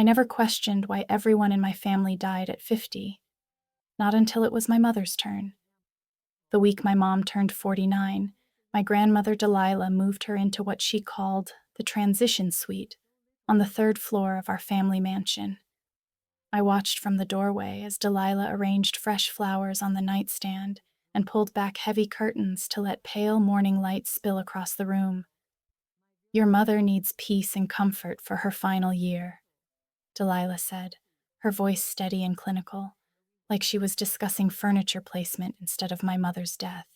I never questioned why everyone in my family died at 50, not until it was my mother's turn. The week my mom turned 49, my grandmother Delilah moved her into what she called the transition suite on the third floor of our family mansion. I watched from the doorway as Delilah arranged fresh flowers on the nightstand and pulled back heavy curtains to let pale morning light spill across the room. "Your mother needs peace and comfort for her final year," Delilah said, her voice steady and clinical, like she was discussing furniture placement instead of my mother's death.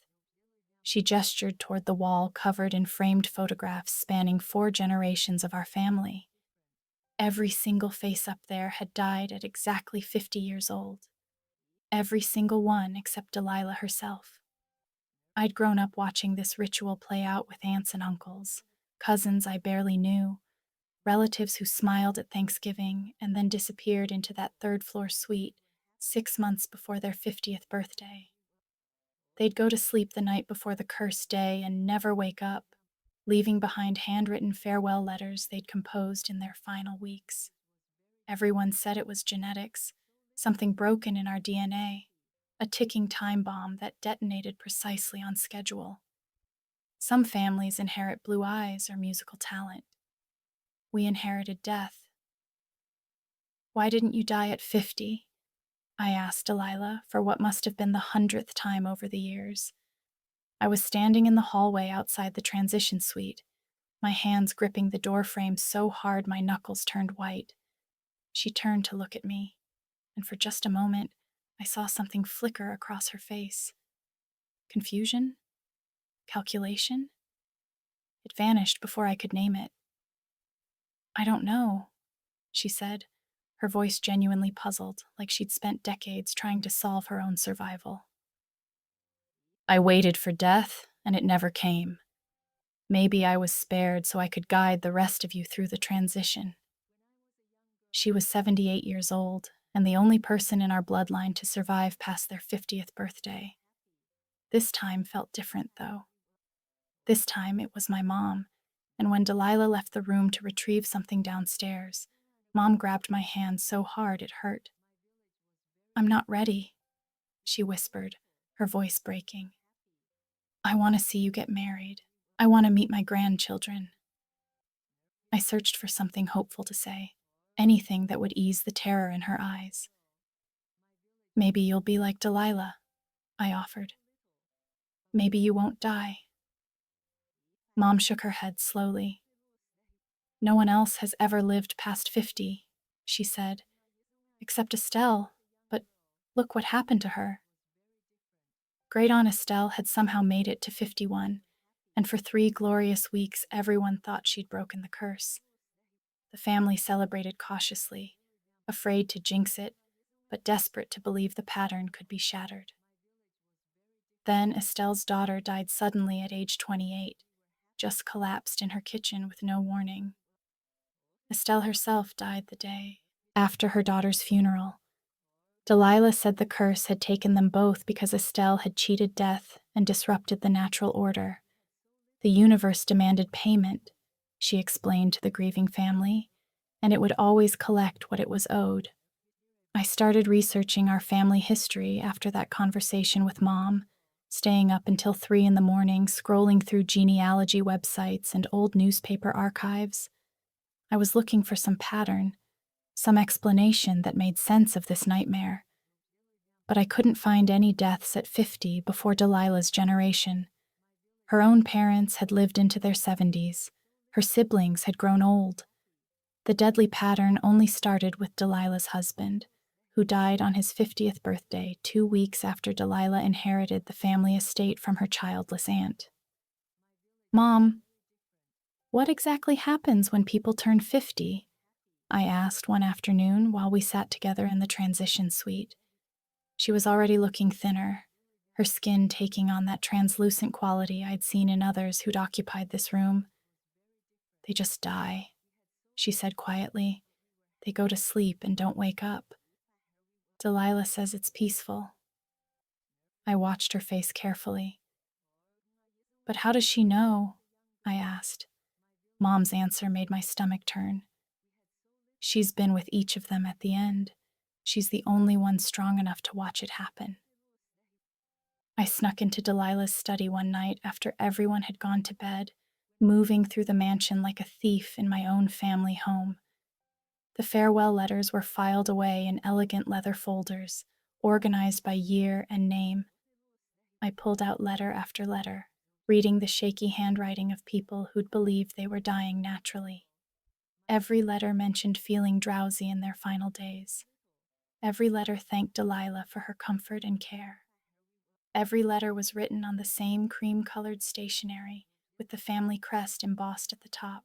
She gestured toward the wall covered in framed photographs spanning 4 generations of our family. Every single face up there had died at exactly 50 years old. Every single one except Delilah herself. I'd grown up watching this ritual play out with aunts and uncles, cousins I barely knew, relatives who smiled at Thanksgiving and then disappeared into that third-floor suite 6 months before their 50th birthday. They'd go to sleep the night before the cursed day and never wake up, leaving behind handwritten farewell letters they'd composed in their final weeks. Everyone said it was genetics, something broken in our DNA, a ticking time bomb that detonated precisely on schedule. Some families inherit blue eyes or musical talent. We inherited death. "Why didn't you die at 50? I asked Delilah for what must have been the 100th time over the years. I was standing in the hallway outside the transition suite, my hands gripping the doorframe so hard my knuckles turned white. She turned to look at me, and for just a moment, I saw something flicker across her face. Confusion? Calculation? It vanished before I could name it. "I don't know," she said, her voice genuinely puzzled, like she'd spent decades trying to solve her own survival. "I waited for death, and it never came. Maybe I was spared so I could guide the rest of you through the transition." She was 78 years old, and the only person in our bloodline to survive past their 50th birthday. This time felt different, though. This time it was my mom, and when Delilah left the room to retrieve something downstairs, Mom grabbed my hand so hard it hurt. "I'm not ready," she whispered, her voice breaking. "I want to see you get married. I want to meet my grandchildren." I searched for something hopeful to say, anything that would ease the terror in her eyes. "Maybe you'll be like Delilah," I offered. "Maybe you won't die." Mom shook her head slowly. "No one else has ever lived past 50, she said, "except Estelle, but look what happened to her." Great-Aunt Estelle had somehow made it to 51, and for 3 glorious weeks everyone thought she'd broken the curse. The family celebrated cautiously, afraid to jinx it, but desperate to believe the pattern could be shattered. Then Estelle's daughter died suddenly at age 28, just collapsed in her kitchen with no warning. Estelle herself died the day after her daughter's funeral. Delilah said the curse had taken them both because Estelle had cheated death and disrupted the natural order. The universe demanded payment, she explained to the grieving family, and it would always collect what it was owed. I started researching our family history after that conversation with Mom, staying up until 3 in the morning, scrolling through genealogy websites and old newspaper archives. I was looking for some pattern, some explanation that made sense of this nightmare. But I couldn't find any deaths at 50 before Delilah's generation. Her own parents had lived into their 70s. Her siblings had grown old. The deadly pattern only started with Delilah's husband, who died on his 50th birthday 2 weeks after Delilah inherited the family estate from her childless aunt. "Mom, what exactly happens when people turn 50? I asked one afternoon while we sat together in the transition suite. She was already looking thinner, her skin taking on that translucent quality I'd seen in others who'd occupied this room. "They just die," she said quietly. "They go to sleep and don't wake up. Delilah says it's peaceful." I watched her face carefully. "But how does she know?" I asked. Mom's answer made my stomach turn. She's been with each of them at the end. She's the only one strong enough to watch it happen. I snuck into Delilah's study one night after everyone had gone to bed, moving through the mansion like a thief in my own family home. The farewell letters were filed away in elegant leather folders, organized by year and name. I pulled out letter after letter, reading the shaky handwriting of people who'd believed they were dying naturally. Every letter mentioned feeling drowsy in their final days. Every letter thanked Delilah for her comfort and care. Every letter was written on the same cream-colored stationery, with the family crest embossed at the top.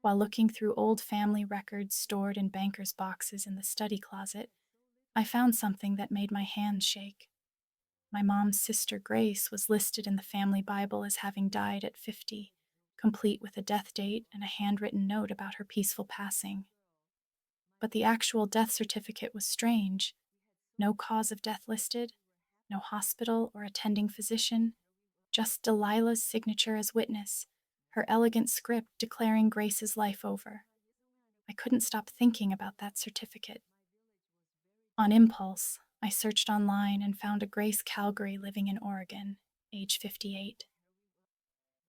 While looking through old family records stored in bankers' boxes in the study closet, I found something that made my hands shake. My mom's sister Grace was listed in the family Bible as having died at 50, complete with a death date and a handwritten note about her peaceful passing. But the actual death certificate was strange. No cause of death listed, no hospital or attending physician, just Delilah's signature as witness, her elegant script declaring Grace's life over. I couldn't stop thinking about that certificate. On impulse, I searched online and found a Grace Calgary living in Oregon, age 58.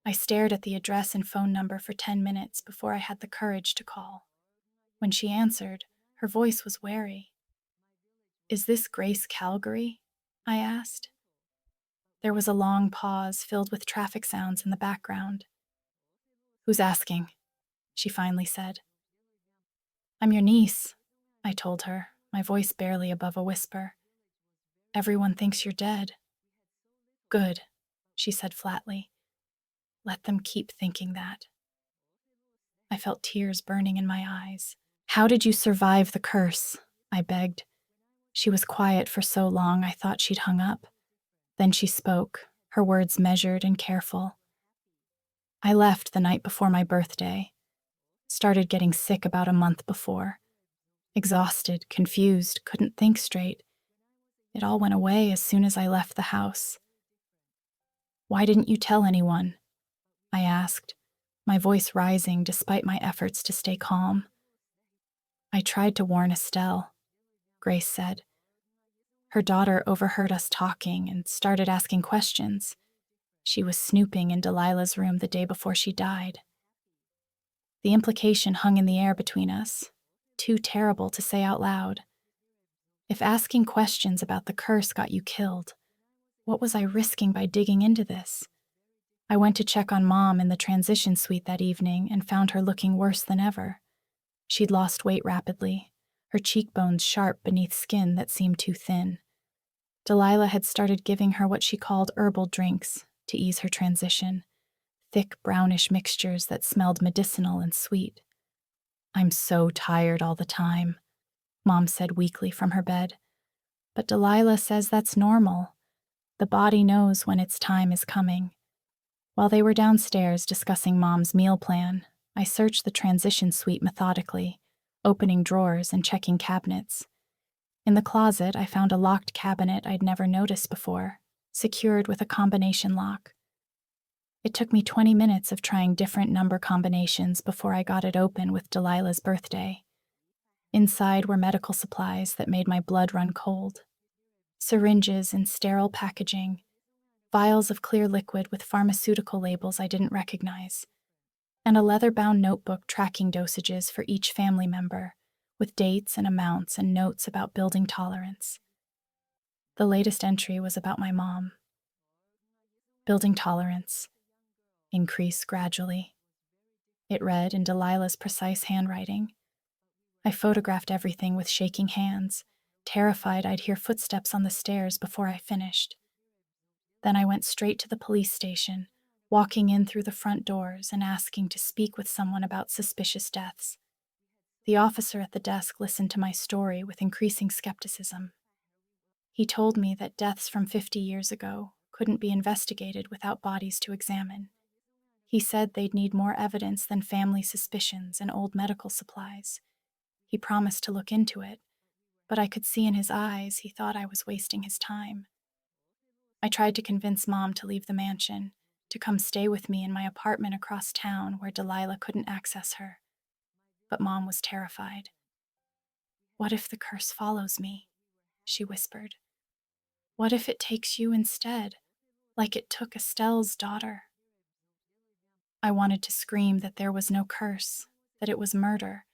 I stared at the address and phone number for 10 minutes before I had the courage to call. When she answered, her voice was wary. "Is this Grace Calgary?" I asked. There was a long pause filled with traffic sounds in the background. "Who's asking?" she finally said. "I'm your niece," I told her, my voice barely above a whisper. "Everyone thinks you're dead." "Good," she said flatly. "Let them keep thinking that." I felt tears burning in my eyes. "How did you survive the curse?" I begged. She was quiet for so long I thought she'd hung up. Then she spoke, her words measured and careful. "I left the night before my birthday. Started getting sick about a month before. Exhausted, confused, couldn't think straight. It all went away as soon as I left the house." "Why didn't you tell anyone?" I asked, my voice rising despite my efforts to stay calm. "I tried to warn Estelle," Grace said. "Her daughter overheard us talking and started asking questions. She was snooping in Delilah's room the day before she died. The implication hung in the air between us, too terrible to say out loud. If asking questions about the curse got you killed, what was I risking by digging into this? I went to check on Mom in the transition suite that evening and found her looking worse than ever. She'd lost weight rapidly, her cheekbones sharp beneath skin that seemed too thin. Delilah had started giving her what she called herbal drinks to ease her transition, thick brownish mixtures that smelled medicinal and sweet. "I'm so tired all the time," Mom said weakly from her bed. "But Delilah says that's normal. The body knows when its time is coming." While they were downstairs discussing Mom's meal plan, I searched the transition suite methodically, opening drawers and checking cabinets. In the closet, I found a locked cabinet I'd never noticed before, secured with a combination lock. It took me 20 minutes of trying different number combinations before I got it open with Delilah's birthday. Inside were medical supplies that made my blood run cold. Syringes in sterile packaging, vials of clear liquid with pharmaceutical labels I didn't recognize, and a leather-bound notebook tracking dosages for each family member, with dates and amounts and notes about building tolerance. The latest entry was about my mom. Building tolerance. Increase gradually. It read in Delilah's precise handwriting. I photographed everything with shaking hands, terrified I'd hear footsteps on the stairs before I finished. Then I went straight to the police station, walking in through the front doors and asking to speak with someone about suspicious deaths. The officer at the desk listened to my story with increasing skepticism. He told me that deaths from 50 years ago couldn't be investigated without bodies to examine. He said they'd need more evidence than family suspicions and old medical supplies. He promised to look into it, but I could see in his eyes he thought I was wasting his time. I tried to convince Mom to leave the mansion, to come stay with me in my apartment across town where Delilah couldn't access her. But Mom was terrified. What if the curse follows me? She whispered. What if it takes you instead, like it took Estelle's daughter? I wanted to scream that there was no curse, that it was murder,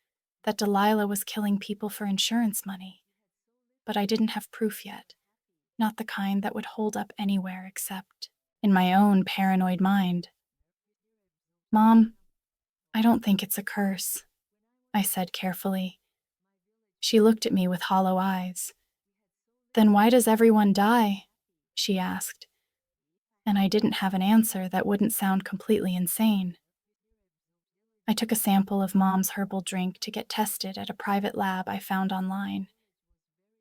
that Delilah was killing people for insurance money. But I didn't have proof yet, not the kind that would hold up anywhere except in my own paranoid mind. Mom, I don't think it's a curse, I said carefully. She looked at me with hollow eyes. Then why does everyone die? She asked, and I didn't have an answer that wouldn't sound completely insane. I took a sample of Mom's herbal drink to get tested at a private lab I found online.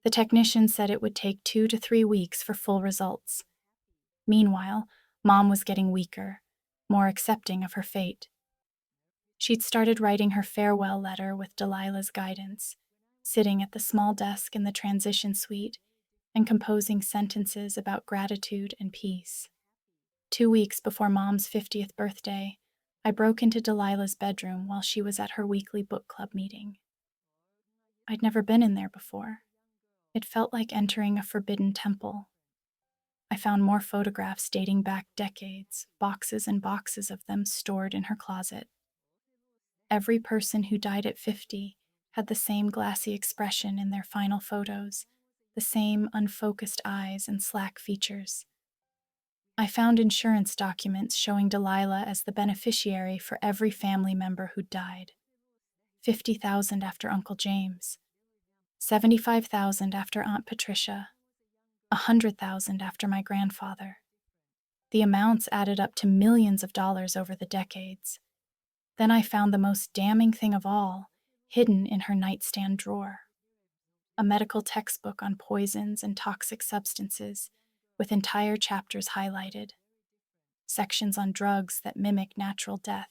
The technician said it would take 2 to 3 weeks for full results. Meanwhile, Mom was getting weaker, more accepting of her fate. She'd started writing her farewell letter with Delilah's guidance, sitting at the small desk in the transition suite and composing sentences about gratitude and peace. 2 weeks before Mom's 50th birthday, I broke into Delilah's bedroom while she was at her weekly book club meeting. I'd never been in there before. It felt like entering a forbidden temple. I found more photographs dating back decades, boxes and boxes of them stored in her closet. Every person who died at 50 had the same glassy expression in their final photos, the same unfocused eyes and slack features. I found insurance documents showing Delilah as the beneficiary for every family member who died. $50,000 after Uncle James, $75,000 after Aunt Patricia, $100,000 after my grandfather. The amounts added up to millions of dollars over the decades. Then I found the most damning thing of all, hidden in her nightstand drawer. A medical textbook on poisons and toxic substances, with entire chapters highlighted. Sections on drugs that mimic natural death.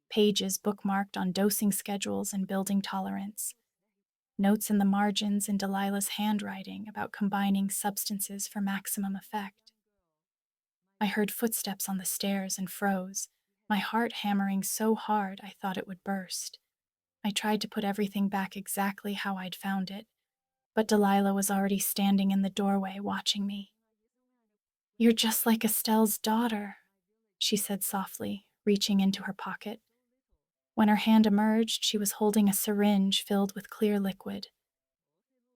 Pages bookmarked on dosing schedules and building tolerance. Notes in the margins in Delilah's handwriting about combining substances for maximum effect. I heard footsteps on the stairs and froze, my heart hammering so hard I thought it would burst. I tried to put everything back exactly how I'd found it, but Delilah was already standing in the doorway watching me. You're just like Estelle's daughter, she said softly, reaching into her pocket. When her hand emerged, she was holding a syringe filled with clear liquid.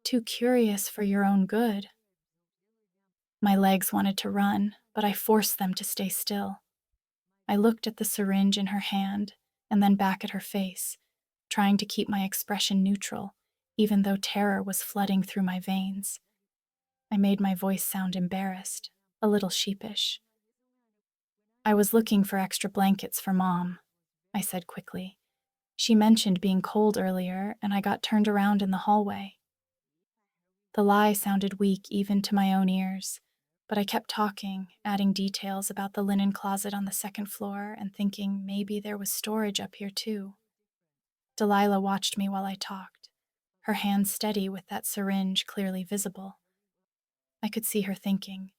Too curious for your own good. My legs wanted to run, but I forced them to stay still. I looked at the syringe in her hand and then back at her face, trying to keep my expression neutral, even though terror was flooding through my veins. I made my voice sound embarrassed, a little sheepish. I was looking for extra blankets for Mom, I said quickly. She mentioned being cold earlier, and I got turned around in the hallway. The lie sounded weak even to my own ears, but I kept talking, adding details about the linen closet on the second floor and thinking maybe there was storage up here too. Delilah watched me while I talked, her hand steady with that syringe clearly visible. I could see her thinking,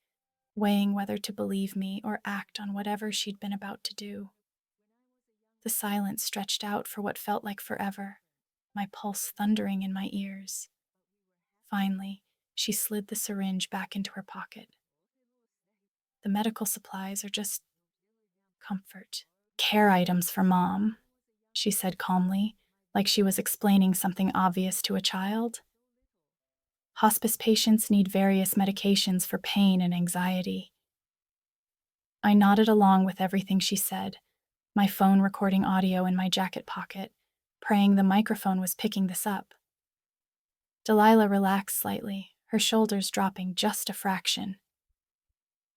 weighing whether to believe me or act on whatever she'd been about to do. The silence stretched out for what felt like forever, my pulse thundering in my ears. Finally, she slid the syringe back into her pocket. The medical supplies are just comfort. Care items for Mom, she said calmly, like she was explaining something obvious to a child. Hospice patients need various medications for pain and anxiety. I nodded along with everything she said, my phone recording audio in my jacket pocket, praying the microphone was picking this up. Delilah relaxed slightly, her shoulders dropping just a fraction.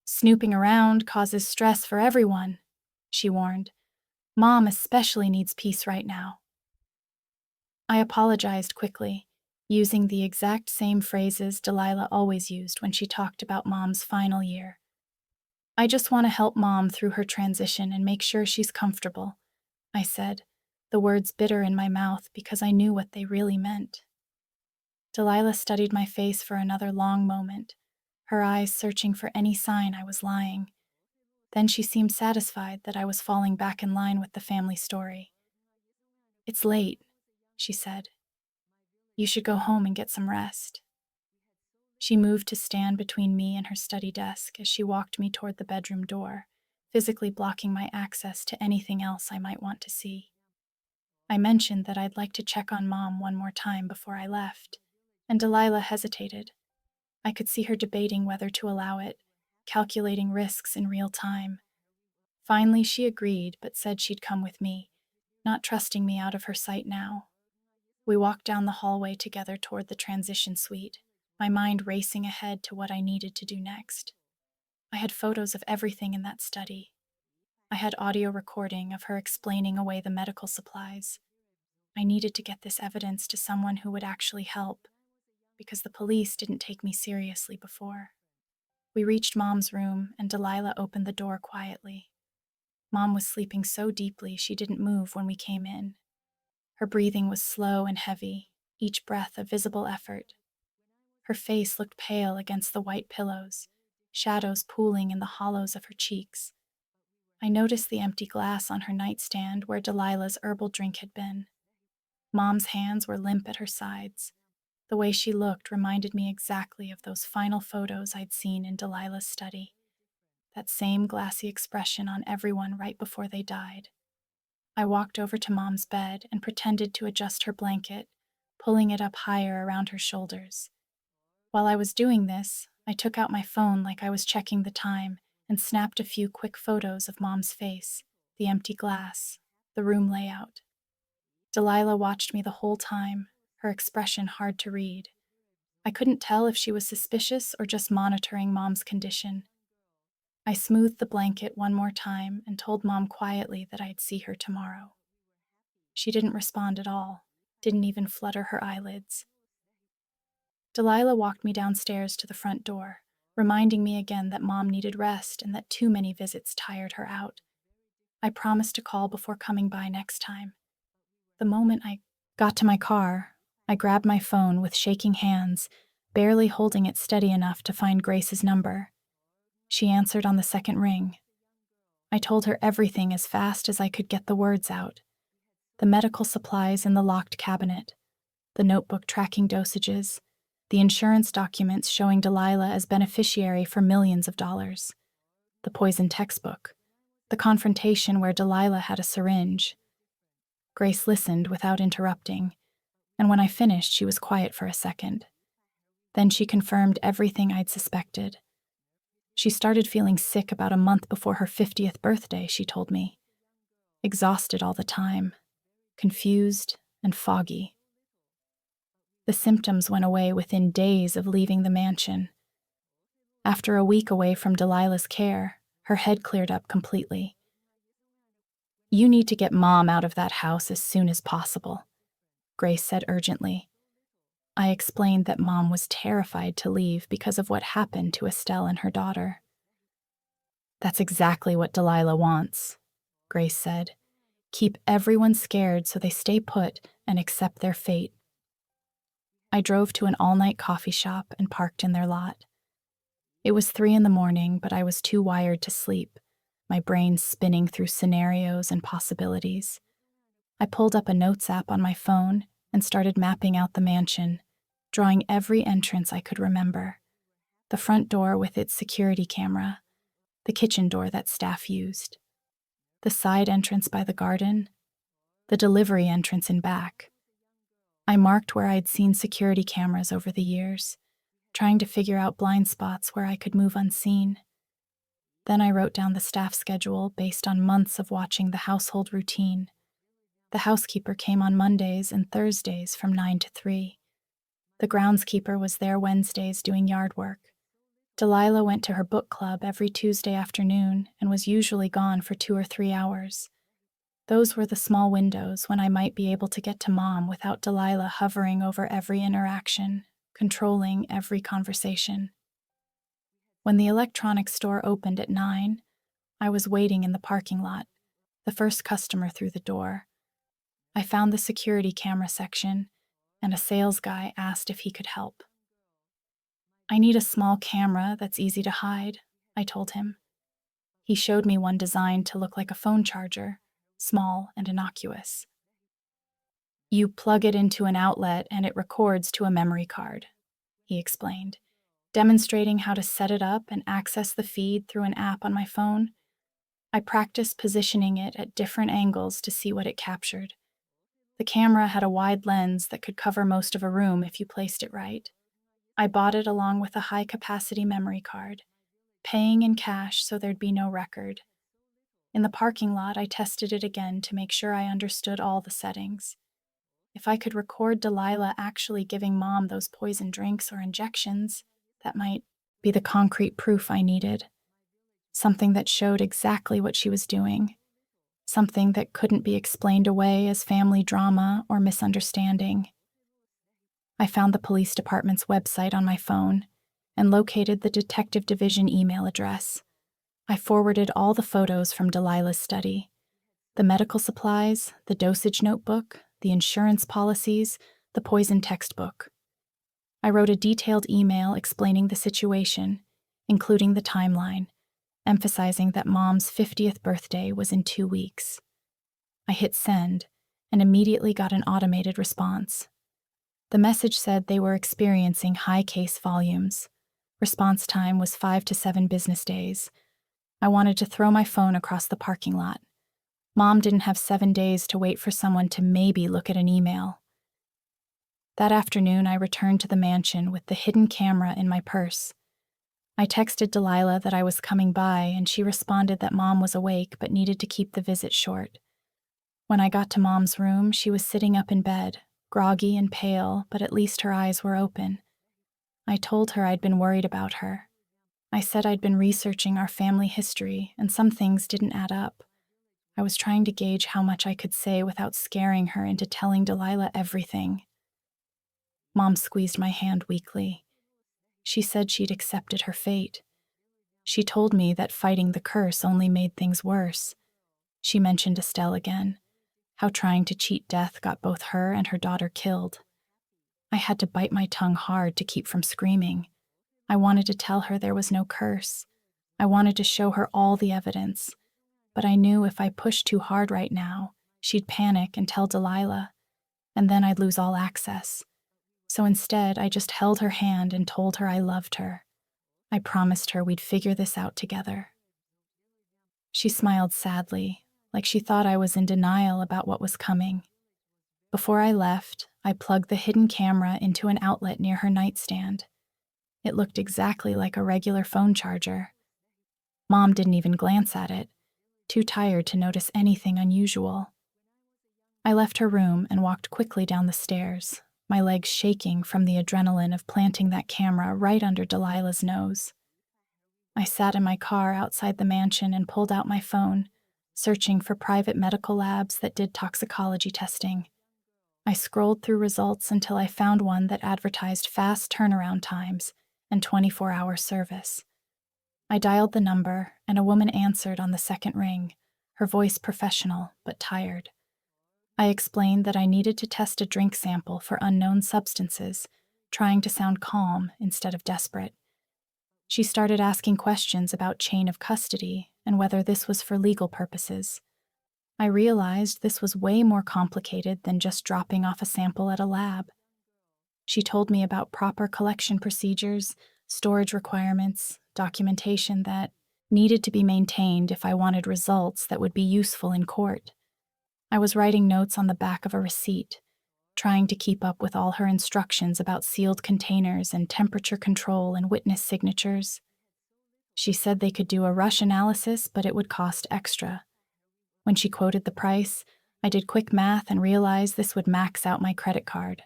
Snooping around causes stress for everyone, she warned. Mom especially needs peace right now. I apologized quickly, using the exact same phrases Delilah always used when she talked about Mom's final year. I just want to help Mom through her transition and make sure she's comfortable, I said, the words bitter in my mouth because I knew what they really meant. Delilah studied my face for another long moment, her eyes searching for any sign I was lying. Then she seemed satisfied that I was falling back in line with the family story. It's late, she said. You should go home and get some rest." She moved to stand between me and her study desk as she walked me toward the bedroom door, physically blocking my access to anything else I might want to see. I mentioned that I'd like to check on Mom one more time before I left, and Delilah hesitated. I could see her debating whether to allow it, calculating risks in real time. Finally, she agreed, but said she'd come with me, not trusting me out of her sight now. We walked down the hallway together toward the transition suite, my mind racing ahead to what I needed to do next. I had photos of everything in that study. I had audio recording of her explaining away the medical supplies. I needed to get this evidence to someone who would actually help, because the police didn't take me seriously before. We reached Mom's room, and Delilah opened the door quietly. Mom was sleeping so deeply she didn't move when we came in. Her breathing was slow and heavy, each breath a visible effort. Her face looked pale against the white pillows, shadows pooling in the hollows of her cheeks. I noticed the empty glass on her nightstand where Delilah's herbal drink had been. Mom's hands were limp at her sides. The way she looked reminded me exactly of those final photos I'd seen in Delilah's study. That same glassy expression on everyone right before they died. I walked over to Mom's bed and pretended to adjust her blanket, pulling it up higher around her shoulders. While I was doing this, I took out my phone like I was checking the time and snapped a few quick photos of Mom's face, the empty glass, the room layout. Delilah watched me the whole time, her expression hard to read. I couldn't tell if she was suspicious or just monitoring Mom's condition. I smoothed the blanket one more time and told Mom quietly that I'd see her tomorrow. She didn't respond at all, didn't even flutter her eyelids. Delilah walked me downstairs to the front door, reminding me again that Mom needed rest and that too many visits tired her out. I promised to call before coming by next time. The moment I got to my car, I grabbed my phone with shaking hands, barely holding it steady enough to find Grace's number. She answered on the second ring. I told her everything as fast as I could get the words out. The medical supplies in the locked cabinet, the notebook tracking dosages, the insurance documents showing Delilah as beneficiary for millions of dollars, the poison textbook, the confrontation where Delilah had a syringe. Grace listened without interrupting, and when I finished, she was quiet for a second. Then she confirmed everything I'd suspected. She started feeling sick about a month before her 50th birthday, she told me. Exhausted all the time, confused and foggy. The symptoms went away within days of leaving the mansion. After a week away from Delilah's care, her head cleared up completely. "You need to get Mom out of that house as soon as possible," Grace said urgently. I explained that Mom was terrified to leave because of what happened to Estelle and her daughter. "That's exactly what Delilah wants," Grace said. "Keep everyone scared so they stay put and accept their fate." I drove to an all-night coffee shop and parked in their lot. It was 3 a.m, but I was too wired to sleep, my brain spinning through scenarios and possibilities. I pulled up a notes app on my phone and started mapping out the mansion, drawing every entrance I could remember. The front door with its security camera, the kitchen door that staff used, the side entrance by the garden, the delivery entrance in back. I marked where I'd seen security cameras over the years, trying to figure out blind spots where I could move unseen. Then I wrote down the staff schedule based on months of watching the household routine. The housekeeper came on Mondays and Thursdays from 9 to 3. The groundskeeper was there Wednesdays doing yard work. Delilah went to her book club every Tuesday afternoon and was usually gone for 2 or 3 hours. Those were the small windows when I might be able to get to Mom without Delilah hovering over every interaction, controlling every conversation. When the electronics store opened at 9, I was waiting in the parking lot, the first customer through the door. I found the security camera section, and a sales guy asked if he could help. "I need a small camera that's easy to hide," I told him. He showed me one designed to look like a phone charger, small and innocuous. You plug it into an outlet and it records to a memory card, he explained, demonstrating how to set it up and access the feed through an app on my phone. I practiced positioning it at different angles to see what it captured. The camera had a wide lens that could cover most of a room if you placed it right. I bought it along with a high-capacity memory card, paying in cash so there'd be no record. In the parking lot, I tested it again to make sure I understood all the settings. If I could record Delilah actually giving Mom those poison drinks or injections, that might be the concrete proof I needed. Something that showed exactly what she was doing. Something that couldn't be explained away as family drama or misunderstanding. I found the police department's website on my phone and located the detective division email address. I forwarded all the photos from Delilah's study. The medical supplies, the dosage notebook, the insurance policies, the poison textbook. I wrote a detailed email explaining the situation, including the timeline, emphasizing that Mom's 50th birthday was in 2 weeks. I hit send and immediately got an automated response. The message said they were experiencing high case volumes. Response time was 5 to 7 business days. I wanted to throw my phone across the parking lot. Mom didn't have 7 days to wait for someone to maybe look at an email. That afternoon, I returned to the mansion with the hidden camera in my purse. I texted Delilah that I was coming by, and she responded that Mom was awake but needed to keep the visit short. When I got to Mom's room, she was sitting up in bed, groggy and pale, but at least her eyes were open. I told her I'd been worried about her. I said I'd been researching our family history, and some things didn't add up. I was trying to gauge how much I could say without scaring her into telling Delilah everything. Mom squeezed my hand weakly. She said she'd accepted her fate. She told me that fighting the curse only made things worse. She mentioned Estelle again, how trying to cheat death got both her and her daughter killed. I had to bite my tongue hard to keep from screaming. I wanted to tell her there was no curse. I wanted to show her all the evidence. But I knew if I pushed too hard right now, she'd panic and tell Delilah, and then I'd lose all access. So instead, I just held her hand and told her I loved her. I promised her we'd figure this out together. She smiled sadly, like she thought I was in denial about what was coming. Before I left, I plugged the hidden camera into an outlet near her nightstand. It looked exactly like a regular phone charger. Mom didn't even glance at it, too tired to notice anything unusual. I left her room and walked quickly down the stairs, my legs shaking from the adrenaline of planting that camera right under Delilah's nose. I sat in my car outside the mansion and pulled out my phone, searching for private medical labs that did toxicology testing. I scrolled through results until I found one that advertised fast turnaround times and 24-hour service. I dialed the number, and a woman answered on the second ring, her voice professional but tired. I explained that I needed to test a drink sample for unknown substances, trying to sound calm instead of desperate. She started asking questions about chain of custody and whether this was for legal purposes. I realized this was way more complicated than just dropping off a sample at a lab. She told me about proper collection procedures, storage requirements, documentation that needed to be maintained if I wanted results that would be useful in court. I was writing notes on the back of a receipt, trying to keep up with all her instructions about sealed containers and temperature control and witness signatures. She said they could do a rush analysis, but it would cost extra. When she quoted the price, I did quick math and realized this would max out my credit card.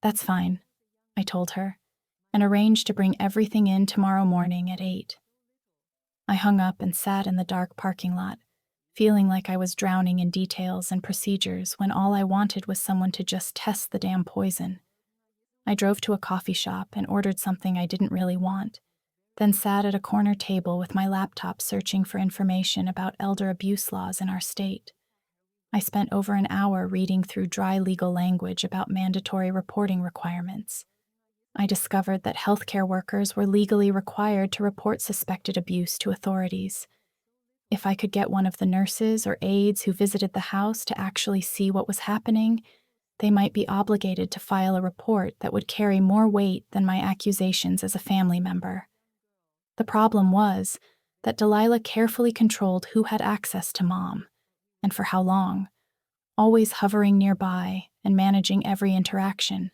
"That's fine," I told her, and arranged to bring everything in tomorrow morning at 8. I hung up and sat in the dark parking lot, feeling like I was drowning in details and procedures when all I wanted was someone to just test the damn poison. I drove to a coffee shop and ordered something I didn't really want, then sat at a corner table with my laptop searching for information about elder abuse laws in our state. I spent over an hour reading through dry legal language about mandatory reporting requirements. I discovered that healthcare workers were legally required to report suspected abuse to authorities. If I could get one of the nurses or aides who visited the house to actually see what was happening, they might be obligated to file a report that would carry more weight than my accusations as a family member. The problem was that Delilah carefully controlled who had access to Mom, and for how long, always hovering nearby and managing every interaction.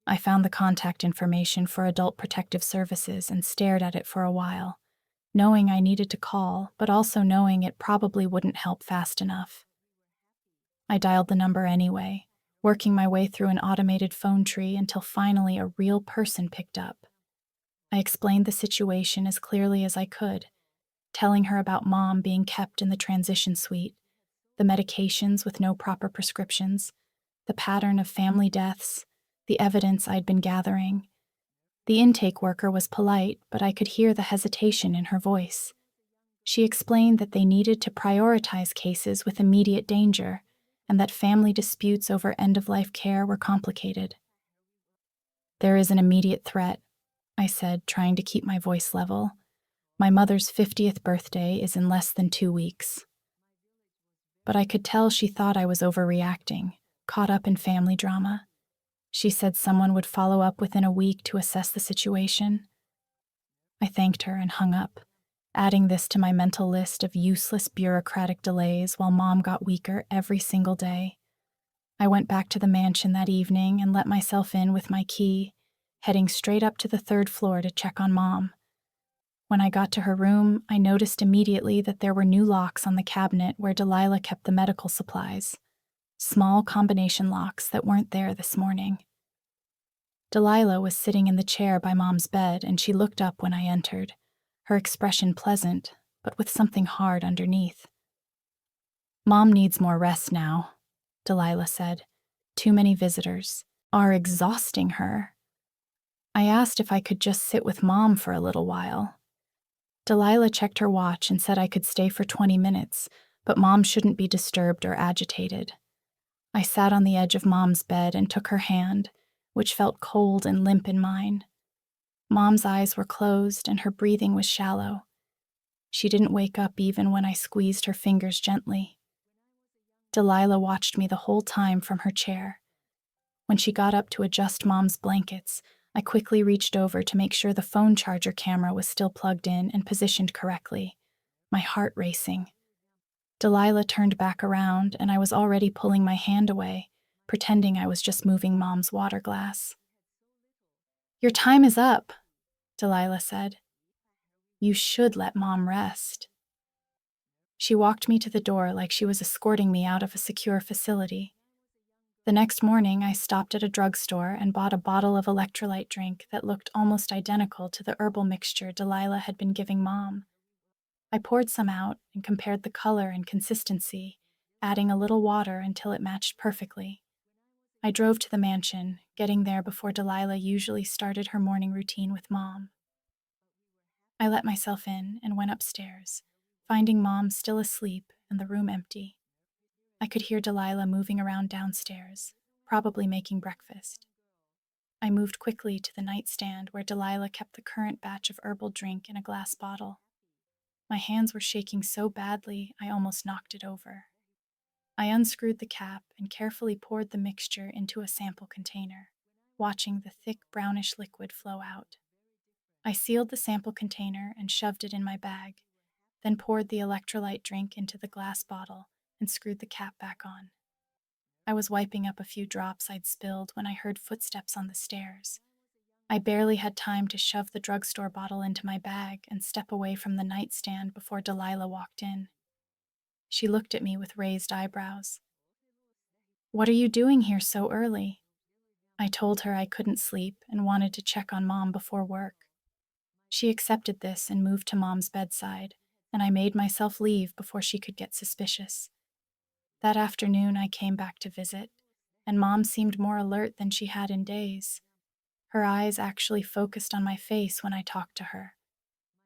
I found the contact information for Adult Protective Services and stared at it for a while, knowing I needed to call, but also knowing it probably wouldn't help fast enough. I dialed the number anyway, working my way through an automated phone tree until finally a real person picked up. I explained the situation as clearly as I could, telling her about Mom being kept in the transition suite, the medications with no proper prescriptions, the pattern of family deaths, the evidence I'd been gathering. The intake worker was polite, but I could hear the hesitation in her voice. She explained that they needed to prioritize cases with immediate danger, and that family disputes over end-of-life care were complicated. "There is an immediate threat," I said, trying to keep my voice level. "My mother's 50th birthday is in less than 2 weeks." But I could tell she thought I was overreacting, caught up in family drama. She said someone would follow up within a week to assess the situation. I thanked her and hung up, adding this to my mental list of useless bureaucratic delays while Mom got weaker every single day. I went back to the mansion that evening and let myself in with my key, heading straight up to the 3rd floor to check on Mom. When I got to her room, I noticed immediately that there were new locks on the cabinet where Delilah kept the medical supplies. Small combination locks that weren't there this morning. Delilah was sitting in the chair by Mom's bed, and she looked up when I entered, her expression pleasant, but with something hard underneath. "Mom needs more rest now," Delilah said. "Too many visitors are exhausting her." I asked if I could just sit with Mom for a little while. Delilah checked her watch and said I could stay for 20 minutes, but Mom shouldn't be disturbed or agitated. I sat on the edge of Mom's bed and took her hand, which felt cold and limp in mine. Mom's eyes were closed and her breathing was shallow. She didn't wake up even when I squeezed her fingers gently. Delilah watched me the whole time from her chair. When she got up to adjust Mom's blankets, I quickly reached over to make sure the phone charger camera was still plugged in and positioned correctly, my heart racing. Delilah turned back around, and I was already pulling my hand away, pretending I was just moving Mom's water glass. "Your time is up," Delilah said. "You should let Mom rest." She walked me to the door like she was escorting me out of a secure facility. The next morning, I stopped at a drugstore and bought a bottle of electrolyte drink that looked almost identical to the herbal mixture Delilah had been giving Mom. I poured some out and compared the color and consistency, adding a little water until it matched perfectly. I drove to the mansion, getting there before Delilah usually started her morning routine with Mom. I let myself in and went upstairs, finding Mom still asleep and the room empty. I could hear Delilah moving around downstairs, probably making breakfast. I moved quickly to the nightstand where Delilah kept the current batch of herbal drink in a glass bottle. My hands were shaking so badly I almost knocked it over. I unscrewed the cap and carefully poured the mixture into a sample container, watching the thick brownish liquid flow out. I sealed the sample container and shoved it in my bag, then poured the electrolyte drink into the glass bottle and screwed the cap back on. I was wiping up a few drops I'd spilled when I heard footsteps on the stairs. I barely had time to shove the drugstore bottle into my bag and step away from the nightstand before Delilah walked in. She looked at me with raised eyebrows. "What are you doing here so early?" I told her I couldn't sleep and wanted to check on Mom before work. She accepted this and moved to Mom's bedside, and I made myself leave before she could get suspicious. That afternoon, I came back to visit, and Mom seemed more alert than she had in days. Her eyes actually focused on my face when I talked to her.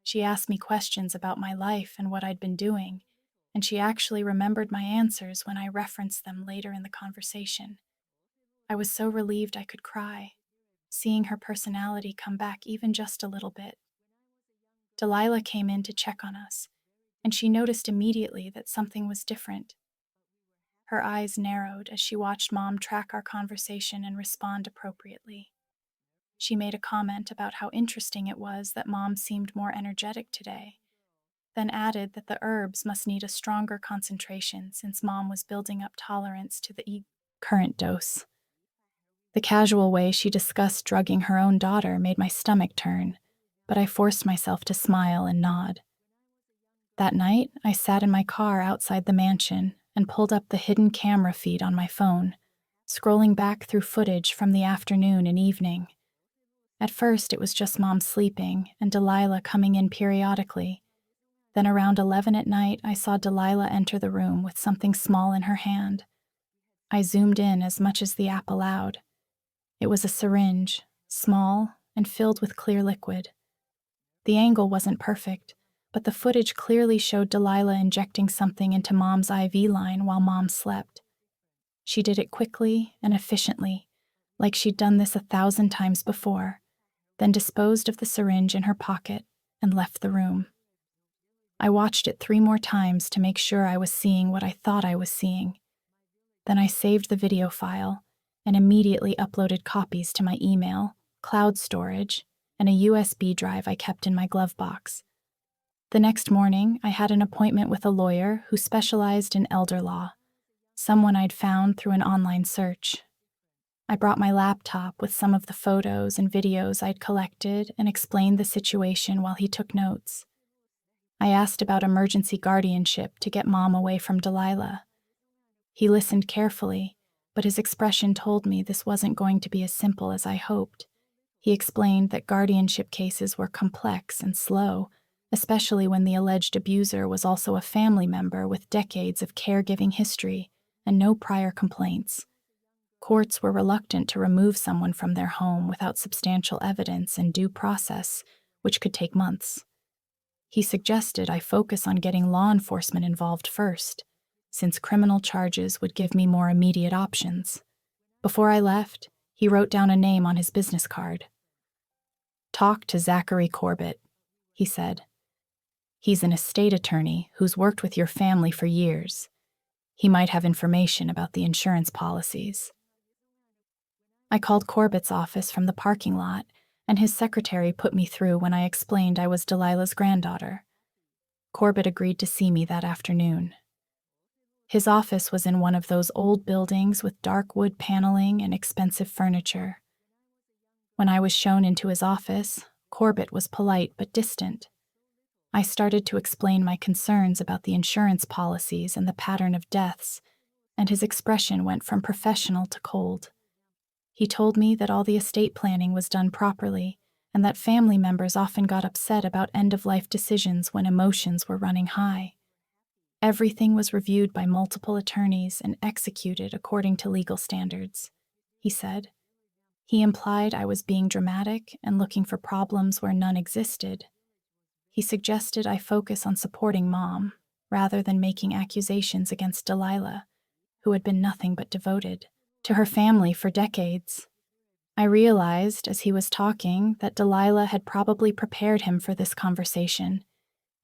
She asked me questions about my life and what I'd been doing, and she actually remembered my answers when I referenced them later in the conversation. I was so relieved I could cry, seeing her personality come back even just a little bit. Delilah came in to check on us, and she noticed immediately that something was different. Her eyes narrowed as she watched Mom track our conversation and respond appropriately. She made a comment about how interesting it was that Mom seemed more energetic today, then added that the herbs must need a stronger concentration since Mom was building up tolerance to the current dose. The casual way she discussed drugging her own daughter made my stomach turn, but I forced myself to smile and nod. That night, I sat in my car outside the mansion and pulled up the hidden camera feed on my phone, scrolling back through footage from the afternoon and evening. At first, it was just Mom sleeping and Delilah coming in periodically. Then around 11 at night, I saw Delilah enter the room with something small in her hand. I zoomed in as much as the app allowed. It was a syringe, small and filled with clear liquid. The angle wasn't perfect, but the footage clearly showed Delilah injecting something into Mom's IV line while Mom slept. She did it quickly and efficiently, like she'd done this 1,000 times before, then disposed of the syringe in her pocket and left the room. I watched it 3 more times to make sure I was seeing what I thought I was seeing. Then I saved the video file and immediately uploaded copies to my email, cloud storage, and a USB drive I kept in my glove box. The next morning, I had an appointment with a lawyer who specialized in elder law, someone I'd found through an online search. I brought my laptop with some of the photos and videos I'd collected and explained the situation while he took notes. I asked about emergency guardianship to get Mom away from Delilah. He listened carefully, but his expression told me this wasn't going to be as simple as I hoped. He explained that guardianship cases were complex and slow, especially when the alleged abuser was also a family member with decades of caregiving history and no prior complaints. Courts were reluctant to remove someone from their home without substantial evidence and due process, which could take months. He suggested I focus on getting law enforcement involved first, since criminal charges would give me more immediate options. Before I left, he wrote down a name on his business card. "Talk to Zachary Corbett," he said. "He's an estate attorney who's worked with your family for years. He might have information about the insurance policies." I called Corbett's office from the parking lot, and his secretary put me through when I explained I was Delilah's granddaughter. Corbett agreed to see me that afternoon. His office was in one of those old buildings with dark wood paneling and expensive furniture. When I was shown into his office, Corbett was polite but distant. I started to explain my concerns about the insurance policies and the pattern of deaths, and his expression went from professional to cold. He told me that all the estate planning was done properly, and that family members often got upset about end-of-life decisions when emotions were running high. Everything was reviewed by multiple attorneys and executed according to legal standards, he said. He implied I was being dramatic and looking for problems where none existed. He suggested I focus on supporting Mom, rather than making accusations against Delilah, who had been nothing but devoted to her family for decades. I realized, as he was talking, that Delilah had probably prepared him for this conversation,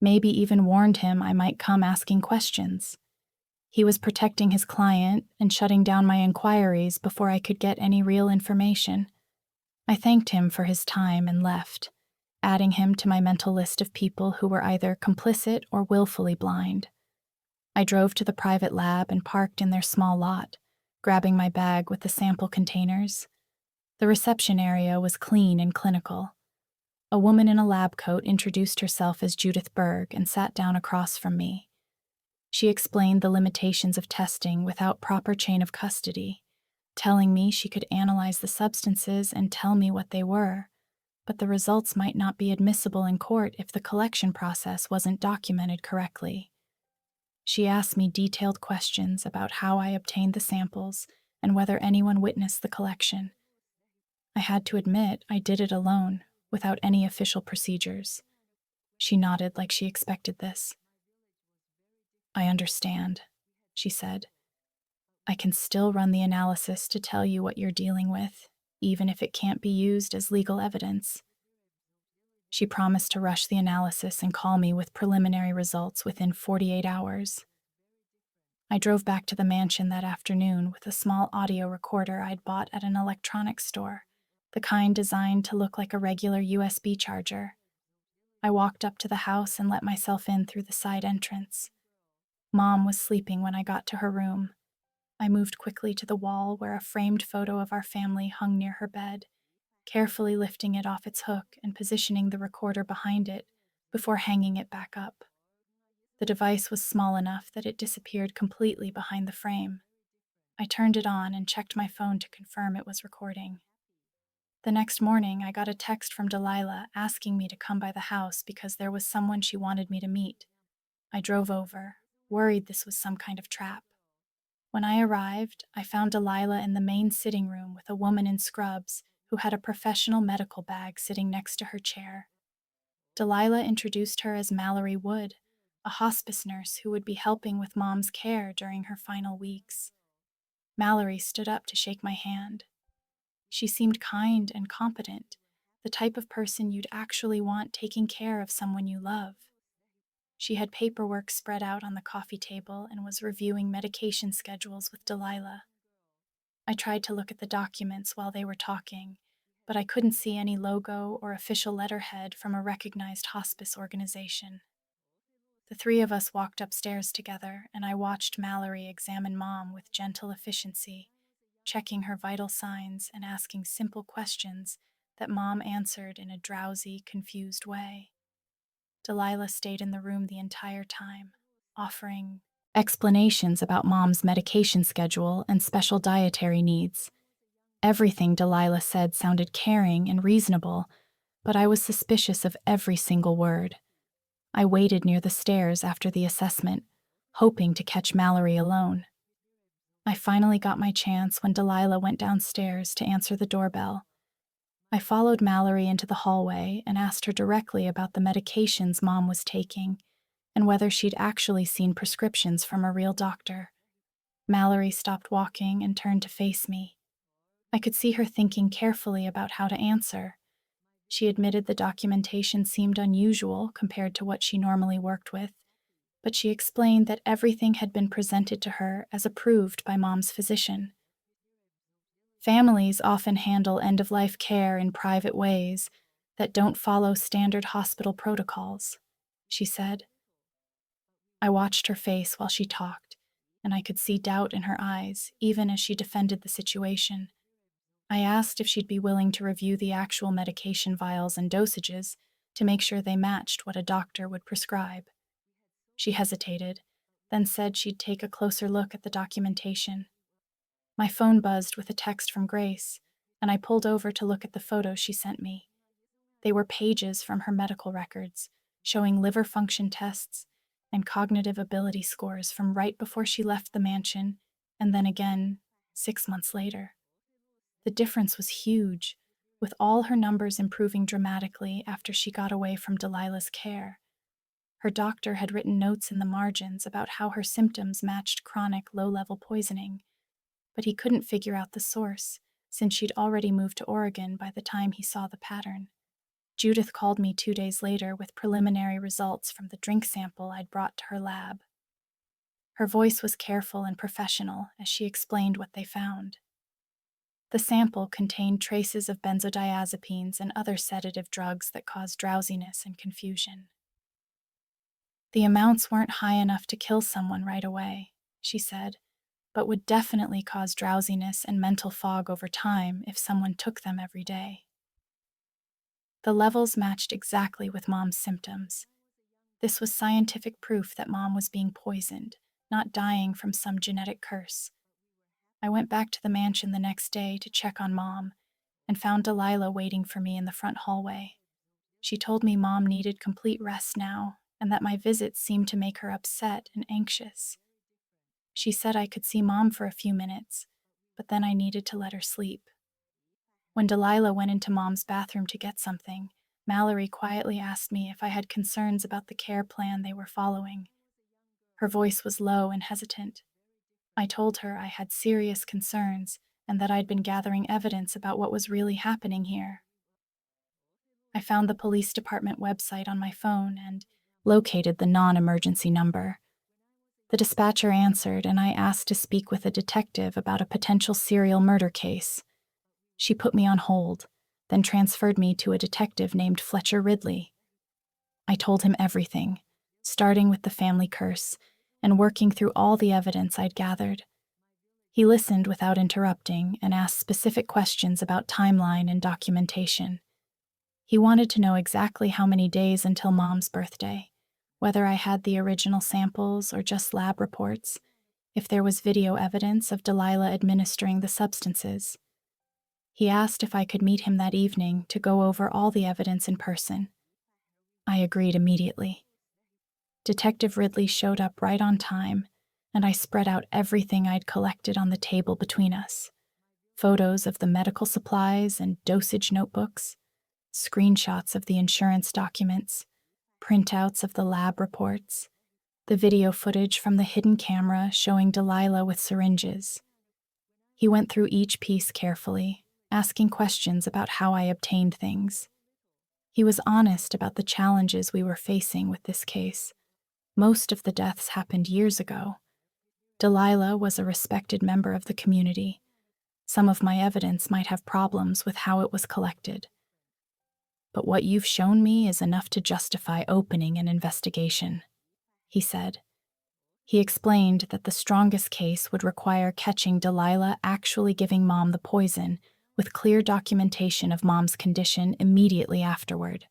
maybe even warned him I might come asking questions. He was protecting his client and shutting down my inquiries before I could get any real information. I thanked him for his time and left, adding him to my mental list of people who were either complicit or willfully blind. I drove to the private lab and parked in their small lot, grabbing my bag with the sample containers. The reception area was clean and clinical. A woman in a lab coat introduced herself as Judith Berg and sat down across from me. She explained the limitations of testing without proper chain of custody, telling me she could analyze the substances and tell me what they were, but the results might not be admissible in court if the collection process wasn't documented correctly. She asked me detailed questions about how I obtained the samples and whether anyone witnessed the collection. I had to admit I did it alone, without any official procedures. She nodded like she expected this. "I understand," she said. "I can still run the analysis to tell you what you're dealing with, even if it can't be used as legal evidence." She promised to rush the analysis and call me with preliminary results within 48 hours. I drove back to the mansion that afternoon with a small audio recorder I'd bought at an electronics store, the kind designed to look like a regular USB charger. I walked up to the house and let myself in through the side entrance. Mom was sleeping when I got to her room. I moved quickly to the wall where a framed photo of our family hung near her bed, carefully lifting it off its hook and positioning the recorder behind it before hanging it back up. The device was small enough that it disappeared completely behind the frame. I turned it on and checked my phone to confirm it was recording. The next morning, I got a text from Delilah asking me to come by the house because there was someone she wanted me to meet. I drove over, worried this was some kind of trap. When I arrived, I found Delilah in the main sitting room with a woman in scrubs who had a professional medical bag sitting next to her chair. Delilah introduced her as Mallory Wood, a hospice nurse who would be helping with Mom's care during her final weeks. Mallory stood up to shake my hand. She seemed kind and competent, the type of person you'd actually want taking care of someone you love. She had paperwork spread out on the coffee table and was reviewing medication schedules with Delilah. I tried to look at the documents while they were talking, but I couldn't see any logo or official letterhead from a recognized hospice organization. The three of us walked upstairs together, and I watched Mallory examine Mom with gentle efficiency, checking her vital signs and asking simple questions that Mom answered in a drowsy, confused way. Delilah stayed in the room the entire time, offering explanations about Mom's medication schedule and special dietary needs. Everything Delilah said sounded caring and reasonable, but I was suspicious of every single word. I waited near the stairs after the assessment, hoping to catch Mallory alone. I finally got my chance when Delilah went downstairs to answer the doorbell. I followed Mallory into the hallway and asked her directly about the medications Mom was taking and whether she'd actually seen prescriptions from a real doctor. Mallory stopped walking and turned to face me. I could see her thinking carefully about how to answer. She admitted the documentation seemed unusual compared to what she normally worked with, but she explained that everything had been presented to her as approved by Mom's physician. Families often handle end-of-life care in private ways that don't follow standard hospital protocols, she said. I watched her face while she talked, and I could see doubt in her eyes, even as she defended the situation. I asked if she'd be willing to review the actual medication vials and dosages to make sure they matched what a doctor would prescribe. She hesitated, then said she'd take a closer look at the documentation. My phone buzzed with a text from Grace, and I pulled over to look at the photos she sent me. They were pages from her medical records, showing liver function tests and cognitive ability scores from right before she left the mansion, and then again 6 months later. The difference was huge, with all her numbers improving dramatically after she got away from Delilah's care. Her doctor had written notes in the margins about how her symptoms matched chronic low-level poisoning, but he couldn't figure out the source, since she'd already moved to Oregon by the time he saw the pattern. Judith called me 2 days later with preliminary results from the drink sample I'd brought to her lab. Her voice was careful and professional as she explained what they found. The sample contained traces of benzodiazepines and other sedative drugs that cause drowsiness and confusion. The amounts weren't high enough to kill someone right away, she said, but would definitely cause drowsiness and mental fog over time if someone took them every day. The levels matched exactly with Mom's symptoms. This was scientific proof that Mom was being poisoned, not dying from some genetic curse. I went back to the mansion the next day to check on Mom and found Delilah waiting for me in the front hallway. She told me Mom needed complete rest now and that my visits seemed to make her upset and anxious. She said I could see Mom for a few minutes, but then I needed to let her sleep. When Delilah went into Mom's bathroom to get something, Mallory quietly asked me if I had concerns about the care plan they were following. Her voice was low and hesitant. I told her I had serious concerns and that I'd been gathering evidence about what was really happening here. I found the police department website on my phone and located the non-emergency number. The dispatcher answered, and I asked to speak with a detective about a potential serial murder case. She put me on hold, then transferred me to a detective named Fletcher Ridley. I told him everything, starting with the family curse and working through all the evidence I'd gathered. He listened without interrupting and asked specific questions about timeline and documentation. He wanted to know exactly how many days until Mom's birthday, whether I had the original samples or just lab reports, if there was video evidence of Delilah administering the substances. He asked if I could meet him that evening to go over all the evidence in person. I agreed immediately. Detective Ridley showed up right on time, and I spread out everything I'd collected on the table between us. Photos of the medical supplies and dosage notebooks, screenshots of the insurance documents, printouts of the lab reports, the video footage from the hidden camera showing Delilah with syringes. He went through each piece carefully, asking questions about how I obtained things. He was honest about the challenges we were facing with this case. Most of the deaths happened years ago. Delilah was a respected member of the community. Some of my evidence might have problems with how it was collected. But what you've shown me is enough to justify opening an investigation, he said. He explained that the strongest case would require catching Delilah actually giving Mom the poison, with clear documentation of Mom's condition immediately afterward.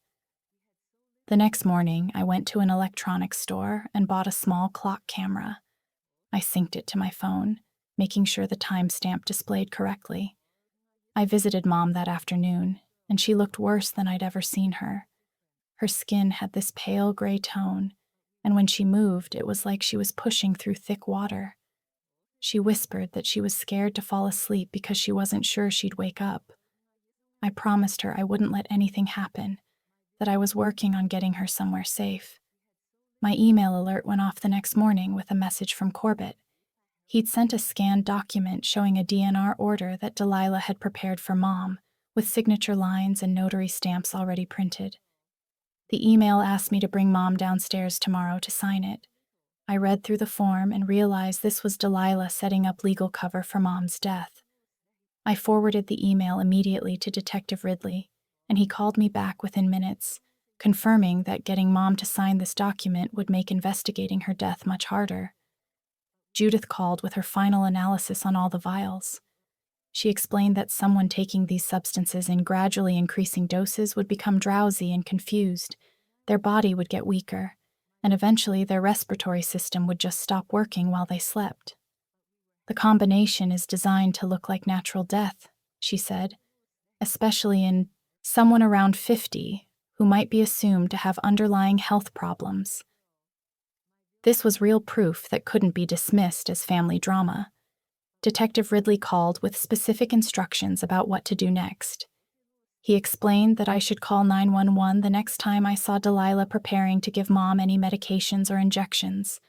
The next morning, I went to an electronics store and bought a small clock camera. I synced it to my phone, making sure the timestamp displayed correctly. I visited Mom that afternoon, and she looked worse than I'd ever seen her. Her skin had this pale gray tone, and when she moved, it was like she was pushing through thick water. She whispered that she was scared to fall asleep because she wasn't sure she'd wake up. I promised her I wouldn't let anything happen, that I was working on getting her somewhere safe. My email alert went off the next morning with a message from Corbett. He'd sent a scanned document showing a DNR order that Delilah had prepared for Mom, with signature lines and notary stamps already printed. The email asked me to bring Mom downstairs tomorrow to sign it. I read through the form and realized this was Delilah setting up legal cover for Mom's death. I forwarded the email immediately to Detective Ridley, and he called me back within minutes, confirming that getting Mom to sign this document would make investigating her death much harder. Judith called with her final analysis on all the vials. She explained that someone taking these substances in gradually increasing doses would become drowsy and confused, their body would get weaker, and eventually their respiratory system would just stop working while they slept. The combination is designed to look like natural death, she said, especially in someone around 50 who might be assumed to have underlying health problems. This was real proof that couldn't be dismissed as family drama. Detective Ridley called with specific instructions about what to do next. He explained that I should call 911 the next time I saw Delilah preparing to give Mom any medications or injections.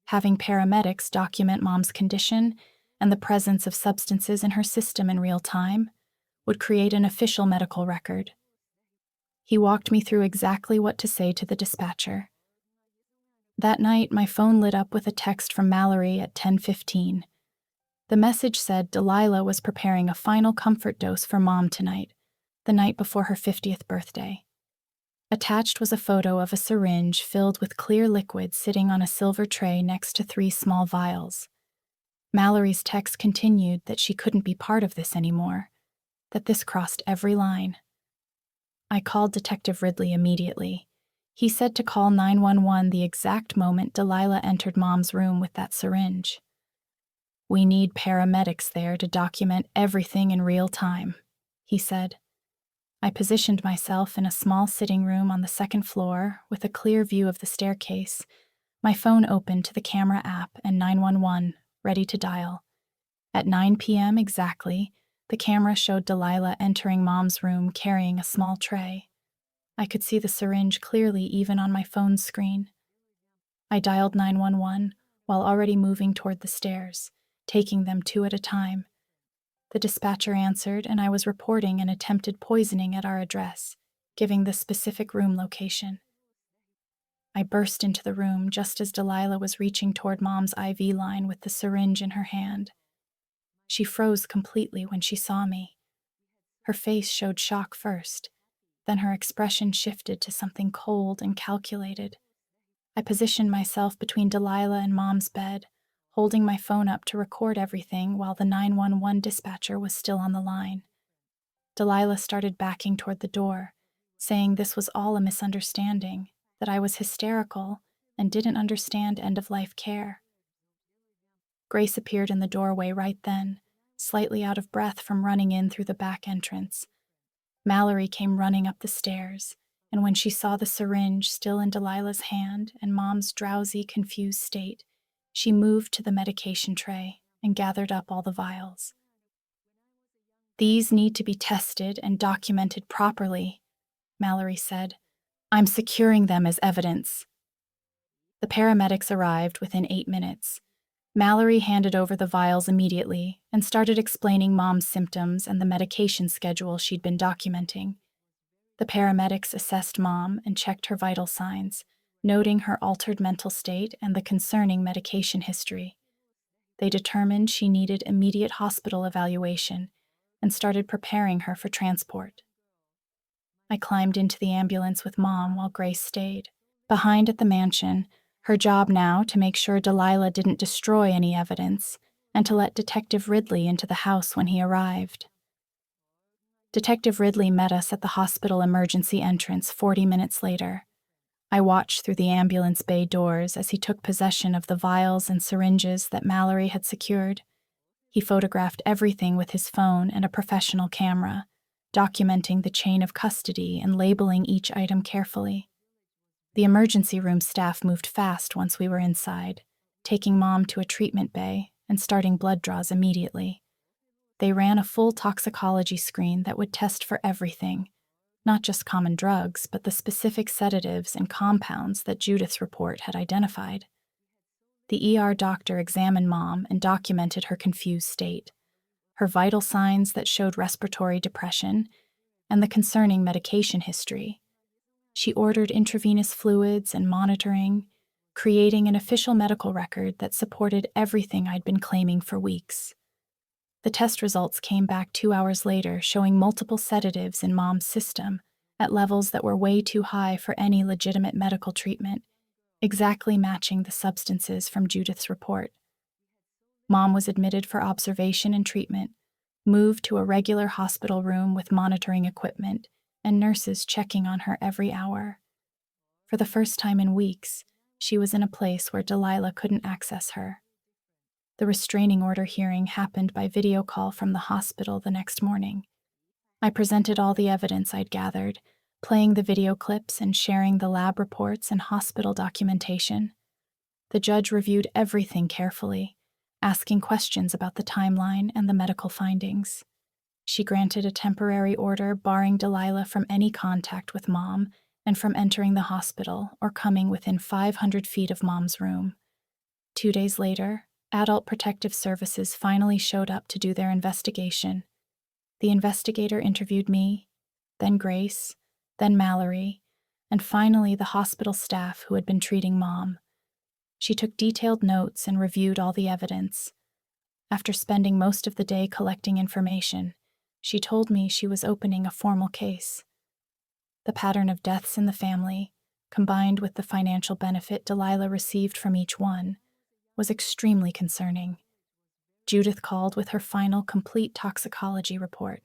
Having paramedics document Mom's condition and the presence of substances in her system in real time would create an official medical record. He walked me through exactly what to say to the dispatcher. That night, my phone lit up with a text from Mallory at 10:15. The message said Delilah was preparing a final comfort dose for Mom tonight, the night before her 50th birthday. Attached was a photo of a syringe filled with clear liquid sitting on a silver tray next to 3 small vials. Mallory's text continued that she couldn't be part of this anymore, that this crossed every line. I called Detective Ridley immediately. He said to call 911 the exact moment Delilah entered Mom's room with that syringe. "We need paramedics there to document everything in real time," he said. I positioned myself in a small sitting room on the second floor with a clear view of the staircase, my phone open to the camera app and 911, ready to dial. At 9 p.m. exactly, the camera showed Delilah entering Mom's room carrying a small tray. I could see the syringe clearly even on my phone's screen. I dialed 911 while already moving toward the stairs, taking them 2 at a time. The dispatcher answered, and I was reporting an attempted poisoning at our address. giving the specific room location. I burst into the room just as Delilah was reaching toward Mom's IV line with the syringe in her hand. She froze completely when she saw me. Her face showed shock first, then her expression shifted to something cold and calculated. I positioned myself between Delilah and Mom's bed, holding my phone up to record everything while the 911 dispatcher was still on the line. Delilah started backing toward the door, saying this was all a misunderstanding, that I was hysterical and didn't understand end-of-life care. Grace appeared in the doorway right then, slightly out of breath from running in through the back entrance. Mallory came running up the stairs, and when she saw the syringe still in Delilah's hand and Mom's drowsy, confused state, she moved to the medication tray and gathered up all the vials. "These need to be tested and documented properly," Mallory said. "I'm securing them as evidence." The paramedics arrived within 8 minutes. Mallory handed over the vials immediately and started explaining Mom's symptoms and the medication schedule she'd been documenting. The paramedics assessed Mom and checked her vital signs, noting her altered mental state and the concerning medication history. They determined she needed immediate hospital evaluation and started preparing her for transport. I climbed into the ambulance with Mom while Grace stayed. Behind at the mansion, her job now to make sure Delilah didn't destroy any evidence and to let Detective Ridley into the house when he arrived. Detective Ridley met us at the hospital emergency entrance 40 minutes later. I watched through the ambulance bay doors as he took possession of the vials and syringes that Mallory had secured. He photographed everything with his phone and a professional camera, documenting the chain of custody and labeling each item carefully. The emergency room staff moved fast once we were inside, taking Mom to a treatment bay and starting blood draws immediately. They ran a full toxicology screen that would test for everything, not just common drugs, but the specific sedatives and compounds that Judith's report had identified. The ER doctor examined Mom and documented her confused state, her vital signs that showed respiratory depression, and the concerning medication history. She ordered intravenous fluids and monitoring, creating an official medical record that supported everything I'd been claiming for weeks. The test results came back 2 hours later, showing multiple sedatives in Mom's system at levels that were way too high for any legitimate medical treatment, exactly matching the substances from Judith's report. Mom was admitted for observation and treatment, moved to a regular hospital room with monitoring equipment, and nurses checking on her every hour. For the first time in weeks, she was in a place where Delilah couldn't access her. The restraining order hearing happened by video call from the hospital the next morning. I presented all the evidence I'd gathered, playing the video clips and sharing the lab reports and hospital documentation. The judge reviewed everything carefully, asking questions about the timeline and the medical findings. She granted a temporary order barring Delilah from any contact with Mom and from entering the hospital or coming within 500 feet of Mom's room. 2 days later, Adult Protective Services finally showed up to do their investigation. The investigator interviewed me, then Grace, then Mallory, and finally the hospital staff who had been treating Mom. She took detailed notes and reviewed all the evidence. After spending most of the day collecting information, she told me she was opening a formal case. The pattern of deaths in the family, combined with the financial benefit Delilah received from each one, was extremely concerning. Judith called with her final complete toxicology report.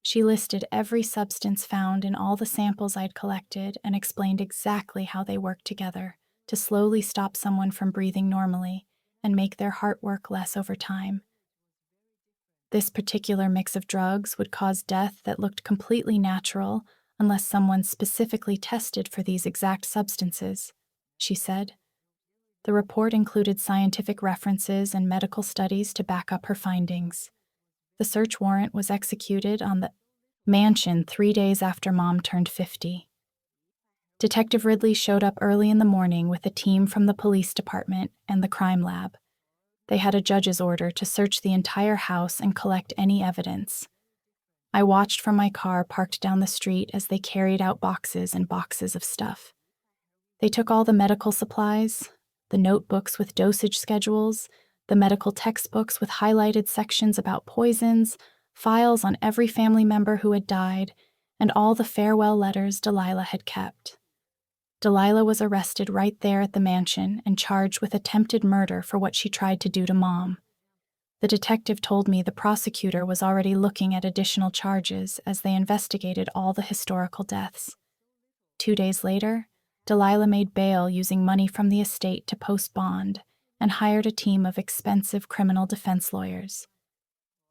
She listed every substance found in all the samples I'd collected and explained exactly how they worked together to slowly stop someone from breathing normally and make their heart work less over time. This particular mix of drugs would cause death that looked completely natural unless someone specifically tested for these exact substances, she said. The report included scientific references and medical studies to back up her findings. The search warrant was executed on the mansion 3 days after Mom turned 50. Detective Ridley showed up early in the morning with a team from the police department and the crime lab. They had a judge's order to search the entire house and collect any evidence. I watched from my car parked down the street as they carried out boxes and boxes of stuff. They took all the medical supplies, the notebooks with dosage schedules, the medical textbooks with highlighted sections about poisons, files on every family member who had died, and all the farewell letters Delilah had kept. Delilah was arrested right there at the mansion and charged with attempted murder for what she tried to do to Mom. The detective told me the prosecutor was already looking at additional charges as they investigated all the historical deaths. 2 days later, Delilah made bail using money from the estate to post bond and hired a team of expensive criminal defense lawyers.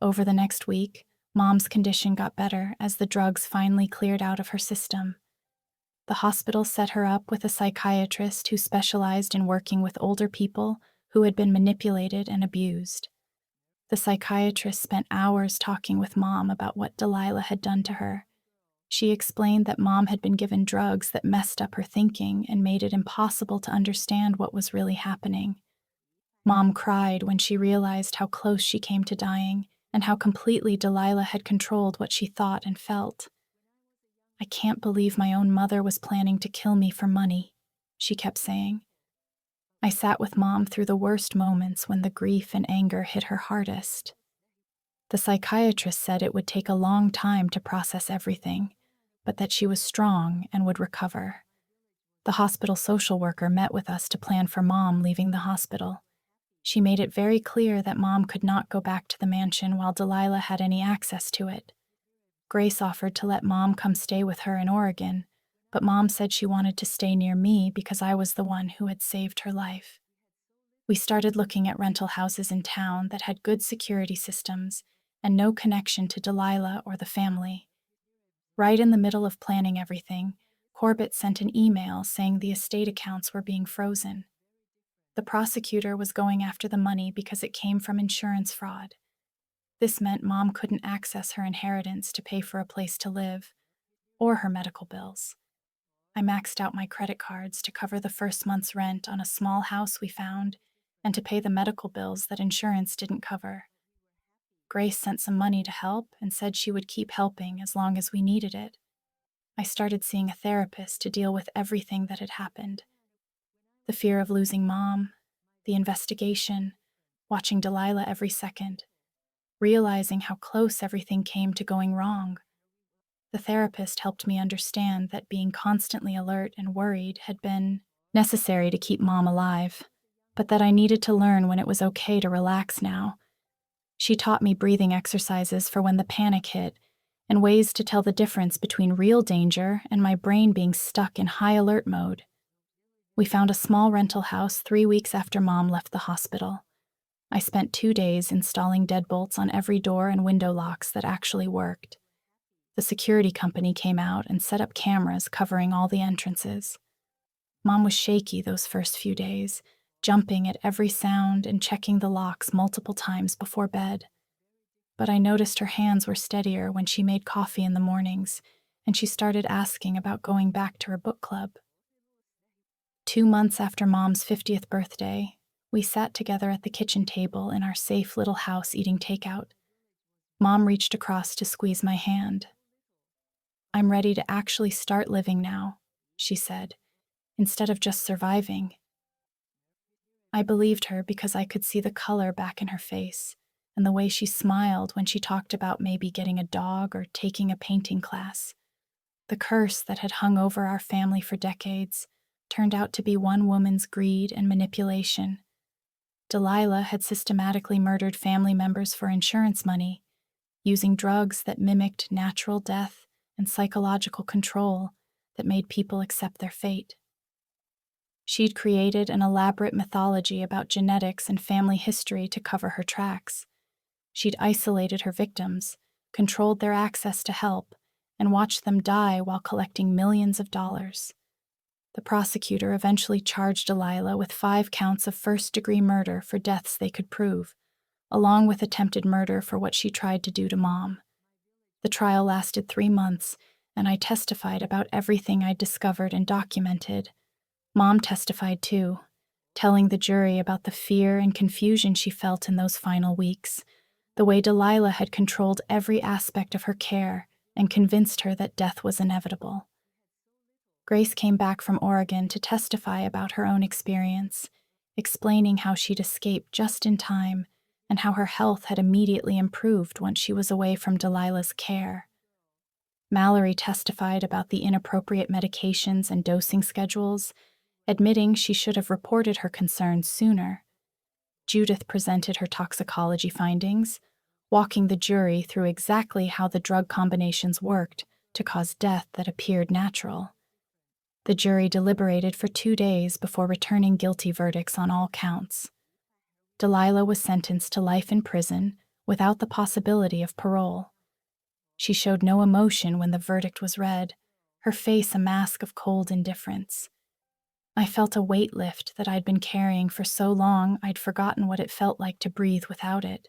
Over the next week, Mom's condition got better as the drugs finally cleared out of her system. The hospital set her up with a psychiatrist who specialized in working with older people who had been manipulated and abused. The psychiatrist spent hours talking with Mom about what Delilah had done to her. She explained that Mom had been given drugs that messed up her thinking and made it impossible to understand what was really happening. Mom cried when she realized how close she came to dying and how completely Delilah had controlled what she thought and felt. "I can't believe my own mother was planning to kill me for money," she kept saying. I sat with Mom through the worst moments when the grief and anger hit her hardest. The psychiatrist said it would take a long time to process everything, but that she was strong and would recover. The hospital social worker met with us to plan for Mom leaving the hospital. She made it very clear that Mom could not go back to the mansion while Delilah had any access to it. Grace offered to let Mom come stay with her in Oregon, but Mom said she wanted to stay near me because I was the one who had saved her life. We started looking at rental houses in town that had good security systems and no connection to Delilah or the family. Right in the middle of planning everything, Corbett sent an email saying the estate accounts were being frozen. The prosecutor was going after the money because it came from insurance fraud. This meant Mom couldn't access her inheritance to pay for a place to live, or her medical bills. I maxed out my credit cards to cover the first month's rent on a small house we found and to pay the medical bills that insurance didn't cover. Grace sent some money to help and said she would keep helping as long as we needed it. I started seeing a therapist to deal with everything that had happened. The fear of losing Mom, the investigation, watching Delilah every second, realizing how close everything came to going wrong. The therapist helped me understand that being constantly alert and worried had been necessary to keep Mom alive, but that I needed to learn when it was okay to relax now. She taught me breathing exercises for when the panic hit and ways to tell the difference between real danger and my brain being stuck in high alert mode. We found a small rental house 3 weeks after Mom left the hospital. I spent 2 days installing deadbolts on every door and window locks that actually worked. The security company came out and set up cameras covering all the entrances. Mom was shaky those first few days, jumping at every sound and checking the locks multiple times before bed. But I noticed her hands were steadier when she made coffee in the mornings, and she started asking about going back to her book club. 2 months after Mom's 50th birthday, we sat together at the kitchen table in our safe little house eating takeout. Mom reached across to squeeze my hand. "I'm ready to actually start living now," she said, "instead of just surviving." I believed her because I could see the color back in her face and the way she smiled when she talked about maybe getting a dog or taking a painting class. The curse that had hung over our family for decades turned out to be one woman's greed and manipulation. Delilah had systematically murdered family members for insurance money, using drugs that mimicked natural death and psychological control that made people accept their fate. She'd created an elaborate mythology about genetics and family history to cover her tracks. She'd isolated her victims, controlled their access to help, and watched them die while collecting millions of dollars. The prosecutor eventually charged Delilah with 5 counts of first-degree murder for deaths they could prove, along with attempted murder for what she tried to do to Mom. The trial lasted 3 months, and I testified about everything I'd discovered and documented. Mom testified too, telling the jury about the fear and confusion she felt in those final weeks, the way Delilah had controlled every aspect of her care and convinced her that death was inevitable. Grace came back from Oregon to testify about her own experience, explaining how she'd escaped just in time and how her health had immediately improved once she was away from Delilah's care. Mallory testified about the inappropriate medications and dosing schedules, admitting she should have reported her concerns sooner. Judith presented her toxicology findings, walking the jury through exactly how the drug combinations worked to cause death that appeared natural. The jury deliberated for 2 days before returning guilty verdicts on all counts. Delilah was sentenced to life in prison without the possibility of parole. She showed no emotion when the verdict was read, her face a mask of cold indifference. I felt a weight lift that I'd been carrying for so long I'd forgotten what it felt like to breathe without it.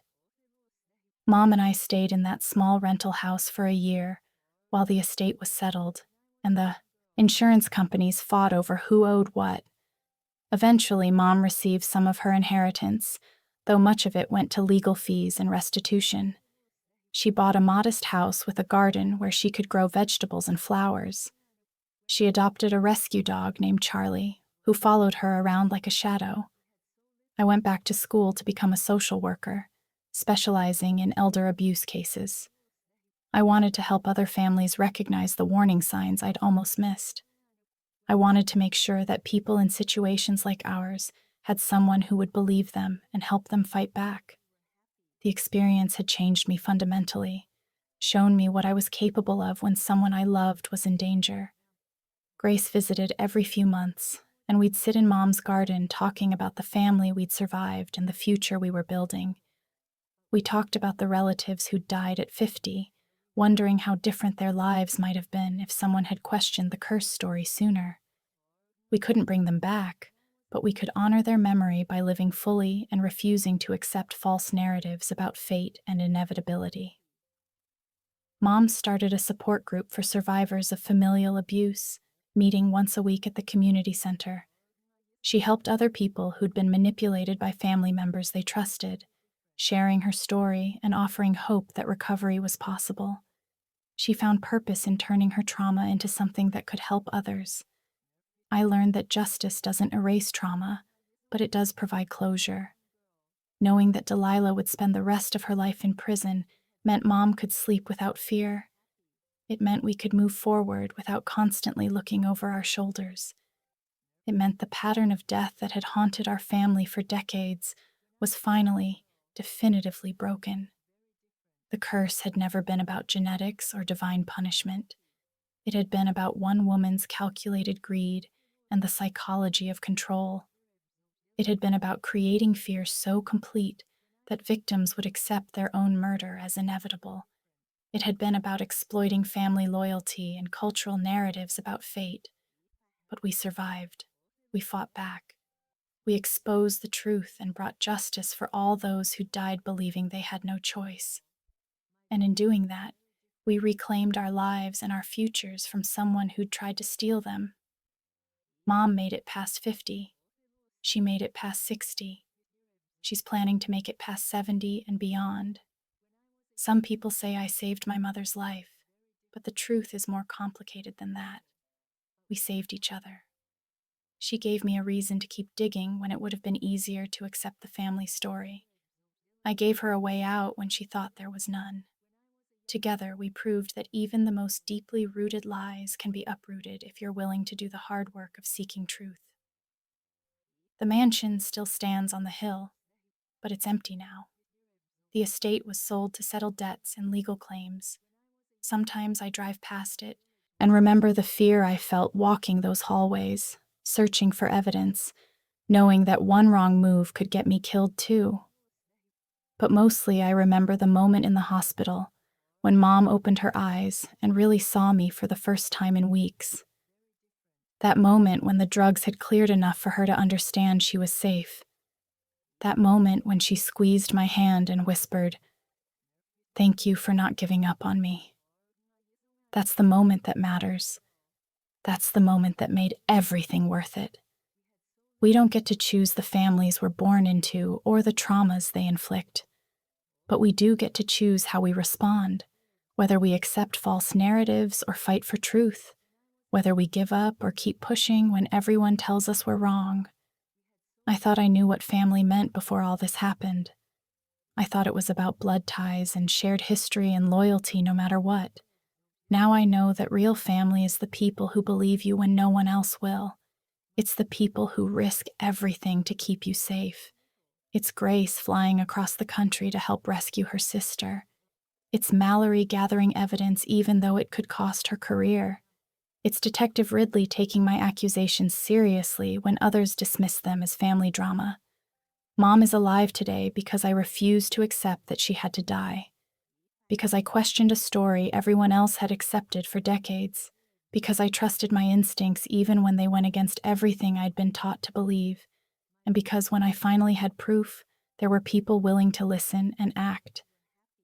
Mom and I stayed in that small rental house for a year while the estate was settled, and the insurance companies fought over who owed what. Eventually, Mom received some of her inheritance, though much of it went to legal fees and restitution. She bought a modest house with a garden where she could grow vegetables and flowers. She adopted a rescue dog named Charlie, who followed her around like a shadow. I went back to school to become a social worker, specializing in elder abuse cases. I wanted to help other families recognize the warning signs I'd almost missed. I wanted to make sure that people in situations like ours had someone who would believe them and help them fight back. The experience had changed me fundamentally, shown me what I was capable of when someone I loved was in danger. Grace visited every few months, and we'd sit in Mom's garden talking about the family we'd survived and the future we were building. We talked about the relatives who'd died at 50, wondering how different their lives might have been if someone had questioned the curse story sooner. We couldn't bring them back, but we could honor their memory by living fully and refusing to accept false narratives about fate and inevitability. Mom started a support group for survivors of familial abuse, meeting once a week at the community center. She helped other people who'd been manipulated by family members they trusted, sharing her story and offering hope that recovery was possible. She found purpose in turning her trauma into something that could help others. I learned that justice doesn't erase trauma, but it does provide closure. Knowing that Delilah would spend the rest of her life in prison meant Mom could sleep without fear. It meant we could move forward without constantly looking over our shoulders. It meant the pattern of death that had haunted our family for decades was finally, definitively broken. The curse had never been about genetics or divine punishment. It had been about one woman's calculated greed and the psychology of control. It had been about creating fear so complete that victims would accept their own murder as inevitable. It had been about exploiting family loyalty and cultural narratives about fate. But we survived. We fought back. We exposed the truth and brought justice for all those who died believing they had no choice. And in doing that, we reclaimed our lives and our futures from someone who'd tried to steal them. Mom made it past 50. She made it past 60. She's planning to make it past 70 and beyond. Some people say I saved my mother's life, but the truth is more complicated than that. We saved each other. She gave me a reason to keep digging when it would have been easier to accept the family story. I gave her a way out when she thought there was none. Together, we proved that even the most deeply rooted lies can be uprooted if you're willing to do the hard work of seeking truth. The mansion still stands on the hill, but it's empty now. The estate was sold to settle debts and legal claims. Sometimes I drive past it and remember the fear I felt walking those hallways, searching for evidence, knowing that one wrong move could get me killed too. But mostly I remember the moment in the hospital when Mom opened her eyes and really saw me for the first time in weeks. That moment when the drugs had cleared enough for her to understand she was safe. That moment when she squeezed my hand and whispered, "Thank you for not giving up on me." That's the moment that matters. That's the moment that made everything worth it. We don't get to choose the families we're born into or the traumas they inflict. But we do get to choose how we respond, whether we accept false narratives or fight for truth, whether we give up or keep pushing when everyone tells us we're wrong. I thought I knew what family meant before all this happened. I thought it was about blood ties and shared history and loyalty no matter what. Now I know that real family is the people who believe you when no one else will. It's the people who risk everything to keep you safe. It's Grace flying across the country to help rescue her sister. It's Mallory gathering evidence even though it could cost her career. It's Detective Ridley taking my accusations seriously when others dismiss them as family drama. Mom is alive today because I refused to accept that she had to die. Because I questioned a story everyone else had accepted for decades. Because I trusted my instincts even when they went against everything I'd been taught to believe. And because when I finally had proof, there were people willing to listen and act.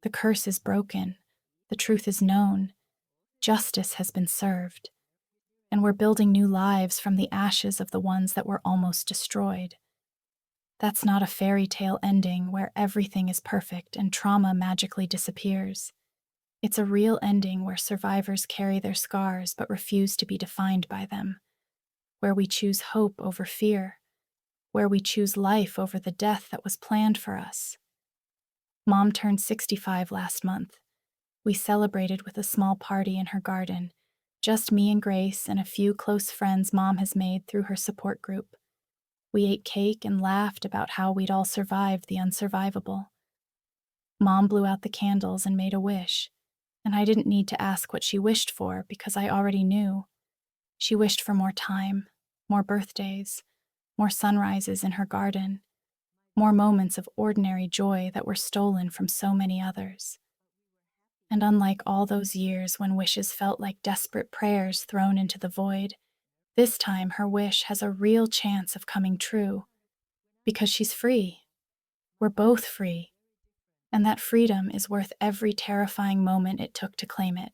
The curse is broken. The truth is known. Justice has been served. And we're building new lives from the ashes of the ones that were almost destroyed. That's not a fairy tale ending where everything is perfect and trauma magically disappears. It's a real ending where survivors carry their scars but refuse to be defined by them, where we choose hope over fear, where we choose life over the death that was planned for us. Mom turned 65 last month. We celebrated with a small party in her garden, just me and Grace and a few close friends Mom has made through her support group. We ate cake and laughed about how we'd all survived the unsurvivable. Mom blew out the candles and made a wish, and I didn't need to ask what she wished for because I already knew. She wished for more time, more birthdays, more sunrises in her garden, more moments of ordinary joy that were stolen from so many others. And unlike all those years when wishes felt like desperate prayers thrown into the void, this time her wish has a real chance of coming true. Because she's free. We're both free. And that freedom is worth every terrifying moment it took to claim it.